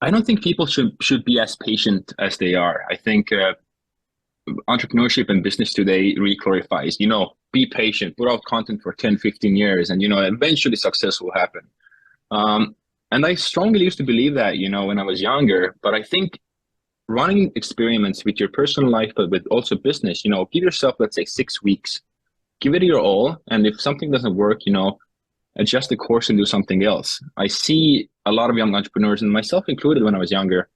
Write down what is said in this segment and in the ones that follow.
I don't think people should be as patient as they are. I think entrepreneurship and business today really glorifies, be patient, put out content for 10, 15 years, and, eventually success will happen. And I strongly used to believe that, when I was younger, but I think running experiments with your personal life, but with also business, give yourself, let's say 6 weeks, give it your all. And if something doesn't work, adjust the course and do something else. I see a lot of young entrepreneurs, and myself included when I was younger,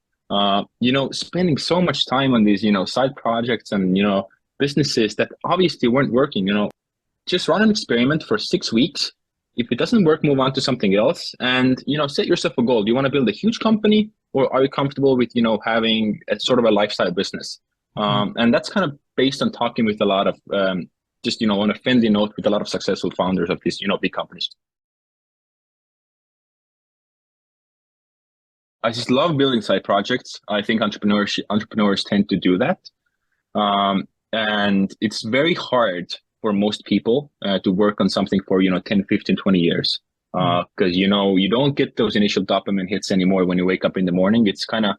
spending so much time on these, side projects and, businesses that obviously weren't working. Just run an experiment for 6 weeks. If it doesn't work, move on to something else, and, set yourself a goal. Do you want to build a huge company, or are you comfortable with, having a sort of a lifestyle business? And that's kind of based on talking with a lot of, just, on a friendly note, with a lot of successful founders of these, big companies. I just love building side projects. I think entrepreneurs tend to do that. And it's very hard for most people to work on something for, 10, 15, 20 years. Because, you don't get those initial dopamine hits anymore when you wake up in the morning. It's kind of,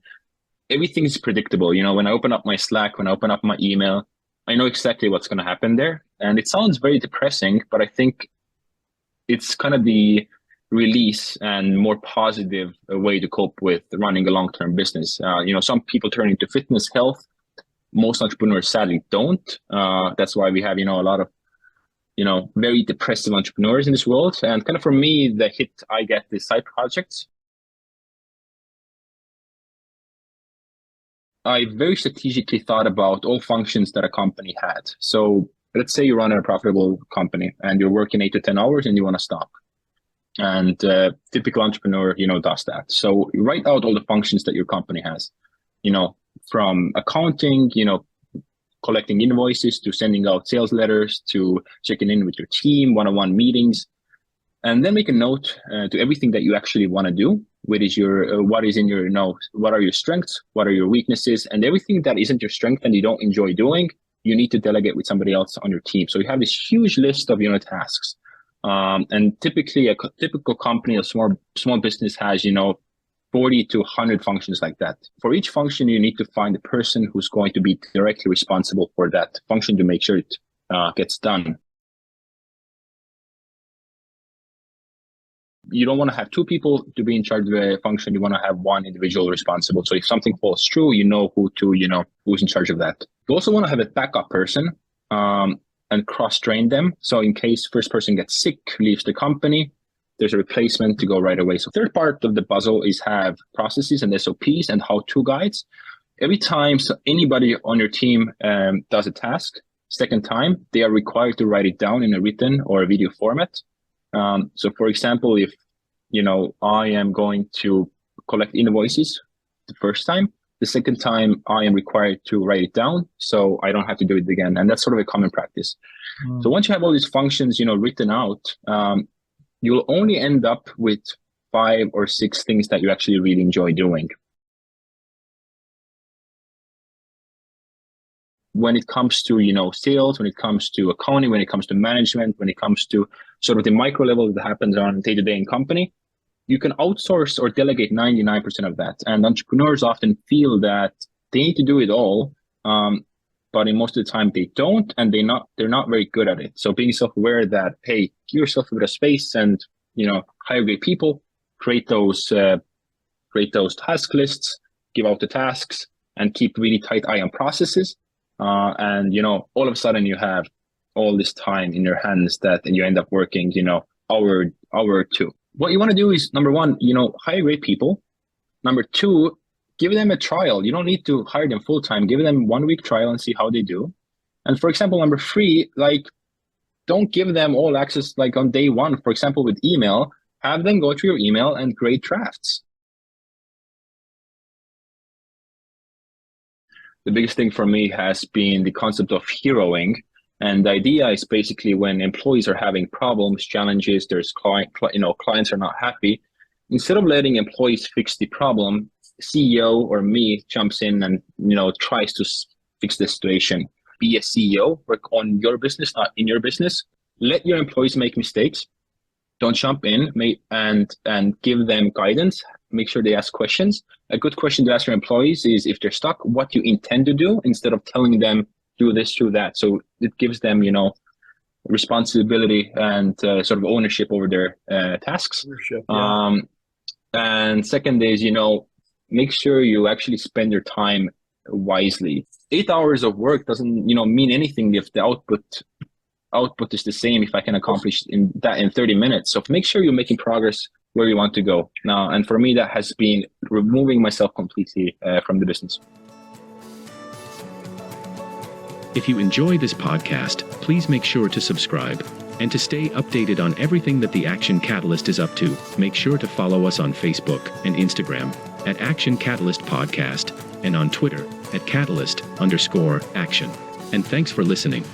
everything is predictable. When I open up my Slack, when I open up my email, I know exactly what's going to happen there. And it sounds very depressing, but I think it's kind of the release and more positive way to cope with running a long-term business. Some people turn into fitness, health. Most entrepreneurs sadly don't. That's why we have, a lot of, very depressive entrepreneurs in this world. And kind of for me, the hit I get is side projects. I very strategically thought about all functions that a company had. So let's say you run a profitable company and you're working 8 to 10 hours and you want to stop. And typical entrepreneur, does that. So you write out all the functions that your company has, from accounting, collecting invoices, to sending out sales letters, to checking in with your team, one-on-one meetings, and then make a note to everything that you actually want to do. What is what are your strengths? What are your weaknesses? And everything that isn't your strength and you don't enjoy doing, you need to delegate with somebody else on your team. So you have this huge list of, tasks. And typically a typical company, a small business has, 40 to 100 functions like that. For each function, you need to find the person who's going to be directly responsible for that function to make sure it gets done. You don't want to have 2 people to be in charge of a function. You want to have 1 individual responsible. So if something falls through, who's in charge of that. You also want to have a backup person and cross-train them. So in case first person gets sick, leaves the company, there's a replacement to go right away. So third part of the puzzle is have processes and SOPs and how-to guides. Every time anybody on your team does a task, second time, they are required to write it down in a written or a video format. So for example, if, I am going to collect invoices the first time, the second time I am required to write it down so I don't have to do it again. And that's sort of a common practice. So once you have all these functions, written out, you'll only end up with 5 or 6 things that you actually really enjoy doing. When it comes to, sales, when it comes to accounting, when it comes to management, when it comes to sort of the micro level that happens on day-to-day in company, you can outsource or delegate 99% of that. And entrepreneurs often feel that they need to do it all, but in most of the time they don't, and they're not very good at it. So being self-aware that, hey, give yourself a bit of space and, hire great people, create those task lists, give out the tasks, and keep really tight eye on processes. And, all of a sudden you have all this time in your hands that you end up working, hour or 2. What you want to do is, number 1, hire great people. Number 2, give them a trial. You don't need to hire them full time. Give them 1 week trial and see how they do. And for example, number 3, don't give them all access on day 1. For example, with email, have them go through your email and grade drafts. The biggest thing for me has been the concept of heroing. And the idea is basically when employees are having problems, challenges, there's clients are not happy. Instead of letting employees fix the problem, CEO or me jumps in and, tries to fix the situation. Be a CEO, work on your business, not in your business. Let your employees make mistakes. Don't jump in and give them guidance. make sure they ask questions. A good question to ask your employees is, if they're stuck, what you intend to do, instead of telling them do this, do that. So it gives them, responsibility and sort of ownership over their tasks. Yeah. And second is, make sure you actually spend your time wisely. 8 hours of work doesn't, mean anything if the output is the same, if I can accomplish in 30 minutes. So make sure you're making progress where you want to go now. And for me, that has been removing myself completely from the business. If you enjoy this podcast, please make sure to subscribe. And to stay updated on everything that the Action Catalyst is up to, make sure to follow us on Facebook and Instagram at Action Catalyst Podcast, and on Twitter at Catalyst_Action. And thanks for listening.